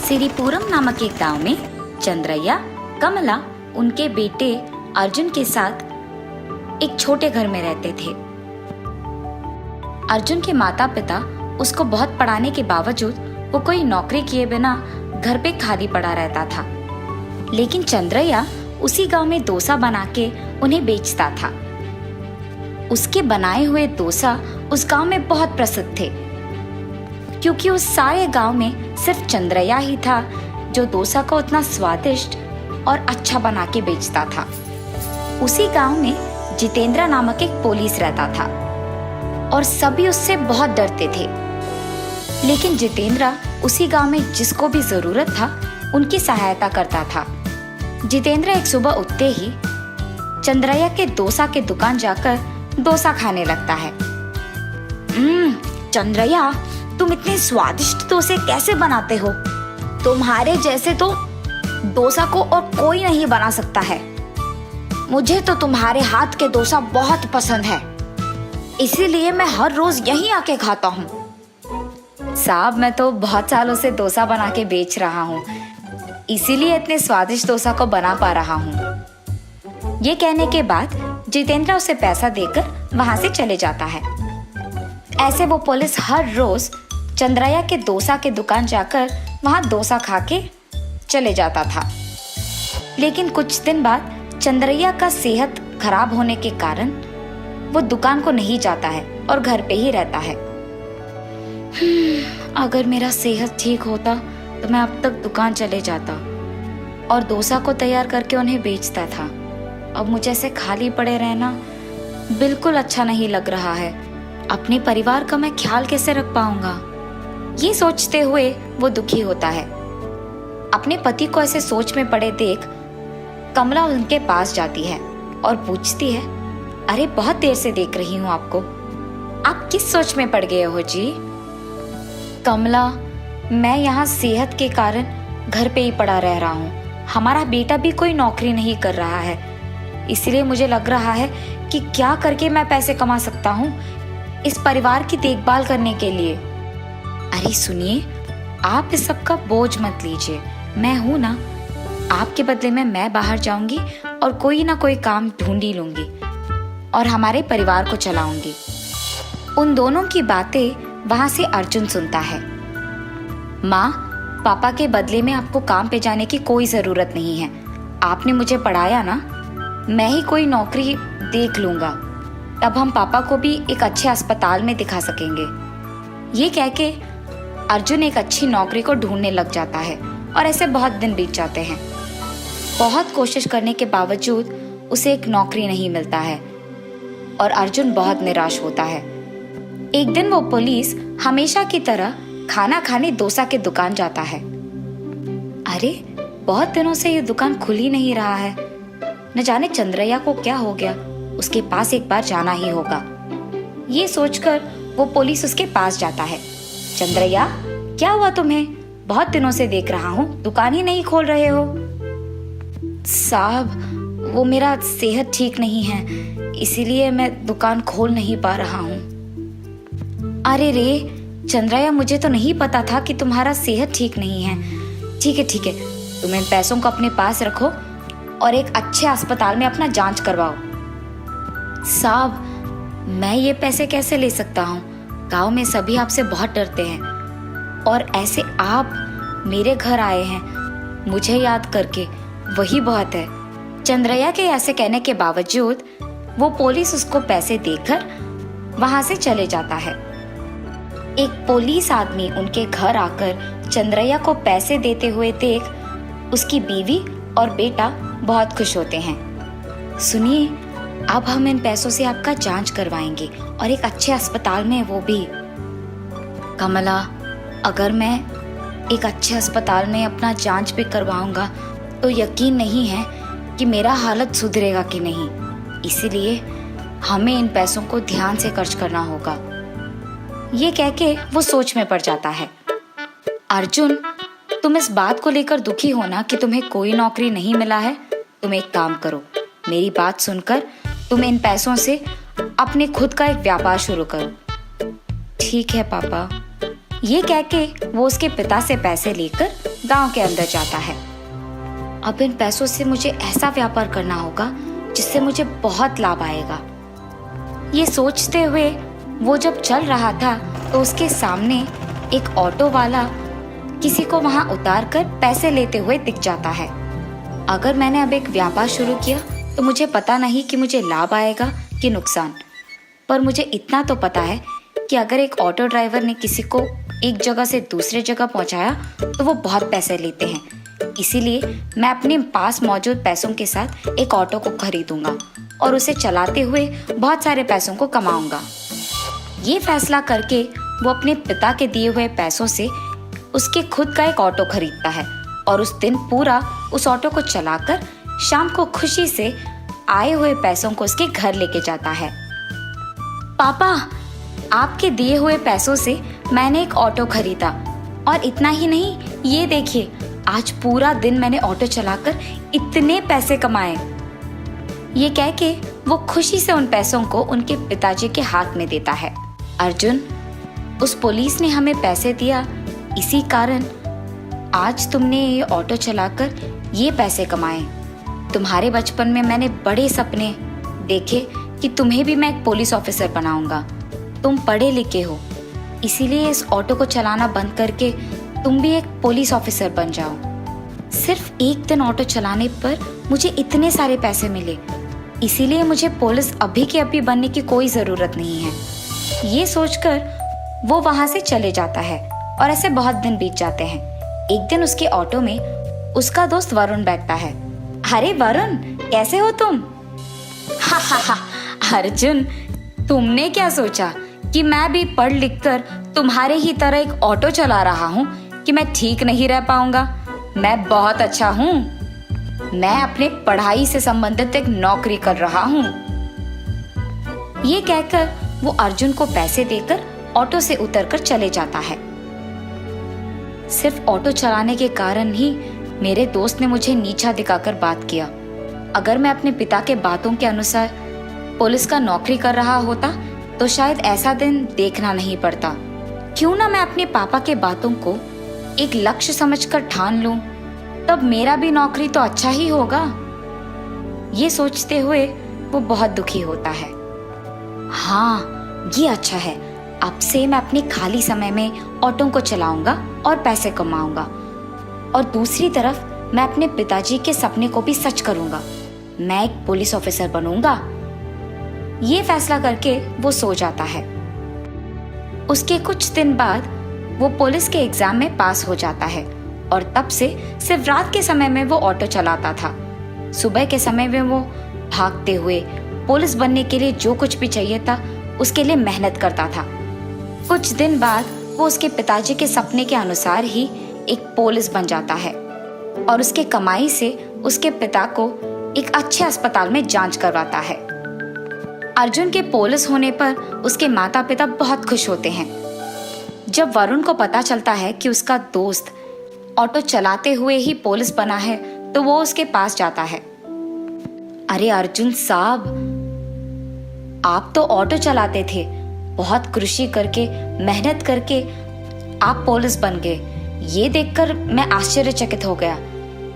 सिरिपुरम नामक एक गांव में चंद्रैया, कमला उनके बेटे अर्जुन के साथ एक छोटे घर में रहते थे। अर्जुन के माता पिता उसको बहुत पढ़ाने के बावजूद वो कोई नौकरी किए बिना घर पे खाली पड़ा रहता था। लेकिन चंद्रैया उसी गांव में डोसा बना के उन्हें बेचता था। उसके बनाए हुए डोसा उस गांव में बहुत प्रसिद्ध थे, क्योंकि उस सारे गांव में सिर्फ चंद्रैया ही था जो डोसा को उतना स्वादिष्ट और अच्छा बना के बेचता था। उसी गांव में जितेंद्र नामक एक पुलिस रहता था और सभी उससे बहुत डरते थे। लेकिन जितेंद्र उसी गांव में जिसको भी जरूरत था उनकी सहायता करता था। जितेंद्र एक सुबह उठते ही चंद्रैया के डोसा के दुकान जाकर डोसा खाने लगता है। चंद्रैया, तुम इतने स्वादिष्ट डोसे कैसे बनाते हो? तुम्हारे जैसे तो डोसा को और कोई नहीं बना सकता है। मुझे तो तुम्हारे हाथ के डोसा बहुत पसंद है, इसीलिए मैं हर रोज यहीं आके खाता हूँ। साहब, मैं तो बहुत सालों से डोसा बना के बेच रहा हूँ, इसीलिए इतने स्वादिष्ट डोसा को बना पा रहा हूँ। ये कहने के बाद जितेंद्र उसे पैसा देकर वहां से चले जाता है। ऐसे वो पुलिस हर रोज चंद्रैया के डोसा के दुकान जाकर वहां डोसा खा के चले जाता था। लेकिन कुछ दिन बाद चंद्रैया का सेहत खराब होने के कारण वो दुकान को नहीं जाता है और घर पे ही रहता है। अगर मेरा सेहत ठीक होता तो मैं अब तक दुकान चले जाता और डोसा को तैयार करके उन्हें बेचता था। अब मुझे ऐसे खाली पड़े रहना बिल्कुल अच्छा नहीं लग रहा है। अपने परिवार का मैं ख्याल कैसे रख पाऊंगा? ये सोचते हुए वो दुखी होता है। अपने पति को ऐसे सोच में पड़े देख कमला उनके पास जाती है और पूछती है, अरे बहुत देर से देख रही हूँ आपको, आप किस सोच में पड़ गए हो जी? कमला, मैं यहाँ सेहत के कारण घर पे ही पड़ा रह रहा हूँ। हमारा बेटा भी कोई नौकरी नहीं कर रहा है, इसलिए मुझे लग रहा है कि क्या करके मैं पैसे कमा सकता हूँ इस परिवार की देखभाल करने के लिए। अरे सुनिए, आप इस सब का बोझ मत लीजिए, मैं हूं ना। आपके बदले में मैं बाहर जाऊंगी और कोई ना कोई काम ढूंढ ही लूंगी और हमारे परिवार को चलाऊंगी। उन दोनों की बातें वहां से अर्जुन सुनता है। माँ, पापा के बदले में आपको काम पे जाने की कोई जरूरत नहीं है। आपने मुझे पढ़ाया ना, मैं ही कोई नौकरी देख लूंगा, तब हम पापा को भी एक अच्छे अस्पताल में दिखा सकेंगे। ये कह के अर्जुन एक अच्छी नौकरी को ढूंढने लग जाता है और ऐसे बहुत दिन बीत जाते हैं। बहुत कोशिश करने के बावजूद उसे एक नौकरी नहीं मिलता है और अर्जुन बहुत निराश होता है। एक दिन वो पुलिस हमेशा की तरह खाना खाने डोसा के दुकान जाता है। अरे, बहुत दिनों से ये दुकान खुल ही नहीं रहा है, न जाने चंद्रैया को क्या हो गया। उसके पास एक बार जाना ही होगा। ये सोचकर वो पुलिस उसके पास जाता है। चंद्रैया, क्या हुआ तुम्हें? बहुत दिनों से देख रहा हूँ, दुकान ही नहीं खोल रहे हो। साहब, वो मेरा सेहत ठीक नहीं है, इसीलिए मैं दुकान खोल नहीं पा रहा हूँ। अरे रे चंद्रैया, मुझे तो नहीं पता था कि तुम्हारा सेहत ठीक नहीं है। ठीक है, तुम इन पैसों को अपने पास रखो और एक अच्छे अस्पताल में अपना जांच करवाओ। साहब, मैं ये पैसे कैसे ले सकता हूँ? गांव में सभी आपसे बहुत डरते हैं और ऐसे आप मेरे घर आए हैं मुझे याद करके, वही बहुत है। चंद्रैया के ऐसे कहने के बावजूद वो पुलिस उसको पैसे देकर वहां से चले जाता है। एक पुलिस आदमी उनके घर आकर चंद्रैया को पैसे देते हुए देख उसकी बीवी और बेटा बहुत खुश होते हैं। सुनिए, अब हम इन पैसों से आपका जांच करवाएंगे और एक अच्छे अस्पताल में, वो भी। कमला, अगर मैं एक अच्छे अस्पताल में अपना जांच भी करवाऊंगा तो यकीन नहीं है कि मेरा हालत सुधरेगा कि नहीं, इसीलिए हमें इन पैसों को ध्यान से खर्च करना होगा। ये कह के वो सोच में पड़ जाता है। अर्जुन, तुम इस बात को लेकर दुखी हो ना कि तुम्हें कोई नौकरी नहीं मिला है। तुम एक काम करो, मेरी बात सुनकर तुम इन पैसों से अपने खुद का एक व्यापार शुरू करो। ठीक है पापा। ये कह के वो उसके पिता से पैसे लेकर गांव के अंदर जाता है। अब इन पैसों से मुझे ऐसा व्यापार करना होगा जिससे मुझे बहुत लाभ आएगा। ये सोचते हुए वो जब चल रहा था तो उसके सामने एक ऑटो वाला किसी को वहां उतार कर पैसे लेते हुए दिख जाता है। अगर मैंने अब एक व्यापार शुरू किया तो मुझे पता नहीं कि मुझे लाभ आएगा कि नुकसान, पर मुझे इतना तो पता है कि अगर एक ऑटो ड्राइवर ने किसी को एक जगह से दूसरे जगह पहुंचाया तो वो बहुत पैसे लेते हैं। इसीलिए मैं अपने पास मौजूद पैसों के साथ एक ऑटो को खरीदूंगा और उसे चलाते हुए बहुत सारे पैसों को कमाऊंगा। ये फैसला करके वो अपने पिता के दिए हुए पैसों से उसके खुद का एक ऑटो खरीदता है और उस दिन पूरा उस ऑटो को चलाकर शाम को खुशी से आए हुए पैसों को उसके घर लेके जाता है। पापा, आपके दिए हुए पैसों से मैंने एक ऑटो खरीदा और इतना ही नहीं, ये देखिए आज पूरा दिन मैंने ऑटो चलाकर इतने पैसे कमाए। ये कह के वो खुशी से उन पैसों को उनके पिताजी के हाथ में देता है। अर्जुन, उस पुलिस ने हमें पैसे दिया, इसी कारण आज तुमने ये ऑटो चलाकर ये पैसे कमाए। तुम्हारे बचपन में मैंने बड़े सपने देखे कि तुम्हें भी मैं एक पुलिस ऑफिसर बनाऊंगा। तुम पढ़े लिखे हो, इसीलिए इस ऑटो को चलाना बंद करके तुम भी एक पुलिस ऑफिसर बन जाओ। सिर्फ एक दिन ऑटो चलाने पर मुझे इतने सारे पैसे मिले, इसीलिए मुझे पुलिस अभी के अभी बनने की कोई जरूरत नहीं है। ये सोचकर वो वहां से चले जाता है और ऐसे बहुत दिन बीत जाते हैं। एक दिन उसके ऑटो में उसका दोस्त वरुण बैठता है। अरे वरुण, कैसे हो तुम? हा हा हा, अर्जुन, तुमने क्या सोचा कि मैं भी पढ़ लिख कर तुम्हारे ही तरह एक ऑटो चला रहा हूँ कि मैं ठीक नहीं रह पाऊंगा? मैं बहुत अच्छा हूँ। मैं अपने पढ़ाई से संबंधित एक नौकरी कर रहा हूँ। ये कहकर वो अर्जुन को पैसे देकर ऑटो से उतरकर चले जाता है। सिर्फ ऑटो चलाने के कारण ही मेरे दोस्त ने मुझे नीचा दिखाकर बात किया। अगर मैं अपने पिता के बातों के अनुसार पुलिस का नौकरी कर रहा होता तो शायद ऐसा दिन देखना नहीं पड़ता। क्यों ना मैं अपने पापा के बातों को एक लक्ष्य समझकर ठान लूं, तब मेरा भी नौकरी तो अच्छा ही होगा। ये सोचते हुए वो बहुत दुखी होता है। हाँ, ये अच्छा है। अब से मैं अपने खाली समय में ऑटो को चलाऊंगा और पैसे कमाऊंगा, और दूसरी तरफ मैं अपने पिताजी के सपने को भी सच करूंगा। मैं एक पुलिस ऑफिसर बनूंगा। ये फैसला करके वो सो जाता है। उसके कुछ दिन बाद वो पुलिस के एग्जाम में पास हो जाता है और तब से सिर्फ रात के समय में वो ऑटो चलाता था। सुबह के समय में वो भागते हुए पुलिस बनने के लिए जो कुछ भी चाहिए था उसके लिए मेहनत करता था। कुछ दिन बाद वो उसके पिताजी के सपने के अनुसार ही एक पुलिस बन जाता है और उसके कमाई से उसके पिता को एक अच्छे अस्पताल में जांच करवाता है। अर्जुन के पुलिस होने पर उसके माता पिता बहुत खुश होते हैं। जब वरुण को पता चलता है कि उसका दोस्त ऑटो चलाते हुए ही पुलिस बना है तो वो उसके पास जाता है। अरे अर्जुन साहब, आप तो ऑटो चलाते थे, बहुत कृषि करके मेहनत करके आप पुलिस बन गए। ये देखकर मैं आश्चर्यचकित हो गया।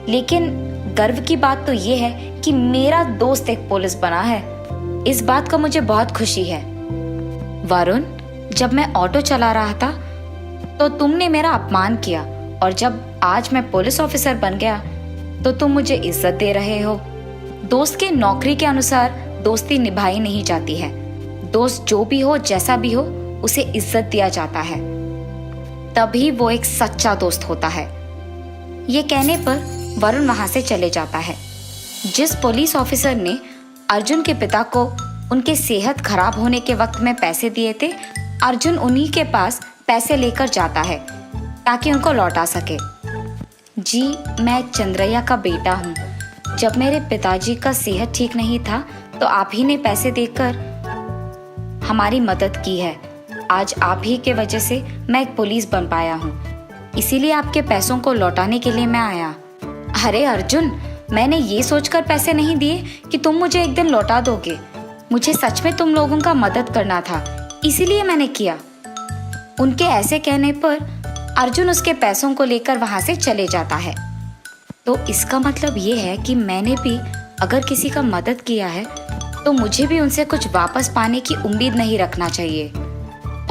लेकिन गर्व की बात तो ये है कि मेरा दोस्त एक पुलिस बना है। इस बात का मुझे बहुत खुशी है। वरुण, जब मैं ऑटो चला रहा था तो तुमने मेरा अपमान किया, और जब आज मैं पुलिस ऑफिसर बन गया तो तुम मुझे इज्जत दे रहे हो। दोस्त के नौकरी के अनुसार दोस्ती निभाई नहीं जाती है। दोस्त जो भी हो, जैसा भी हो, उसे इज्जत दिया जाता है, तभी वो एक सच्चा दोस्त होता है। ये कहने पर वरुण वहां से चले जाता है। जिस पुलिस ऑफिसर ने अर्जुन के पिता को उनके सेहत खराब होने के वक्त में पैसे दिए थे, अर्जुन उन्हीं के पास पैसे लेकर जाता है ताकि उनको लौटा सके। जी, मैं चंद्रैया का बेटा हूँ। जब मेरे पिताजी का सेहत ठीक नहीं था तो आप ही ने पैसे देकर हमारी मदद की है। आज आप ही के वजह से मैं एक पुलिस बन पाया हूँ, इसीलिए आपके पैसों को लौटाने के लिए मैं आया। अरे अर्जुन, मैंने ये सोचकर पैसे नहीं दिए कि तुम मुझे एक दिन लौटा दोगे। मुझे सच में तुम लोगों का मदद करना था, इसीलिए मैंने किया। उनके ऐसे कहने पर अर्जुन उसके पैसों को लेकर वहां से चले जाता है। तो इसका मतलब ये है कि मैंने भी अगर किसी का मदद किया है तो मुझे भी उनसे कुछ वापस पाने की उम्मीद नहीं रखना चाहिए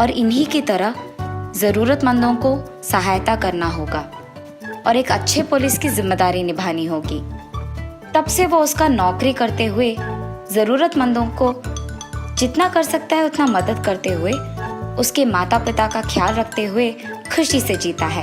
और इन्हीं की तरह ज़रूरतमंदों को सहायता करना होगा और एक अच्छे पुलिस की जिम्मेदारी निभानी होगी। तब से वो उसका नौकरी करते हुए ज़रूरतमंदों को जितना कर सकता है उतना मदद करते हुए उसके माता पिता का ख्याल रखते हुए खुशी से जीता है।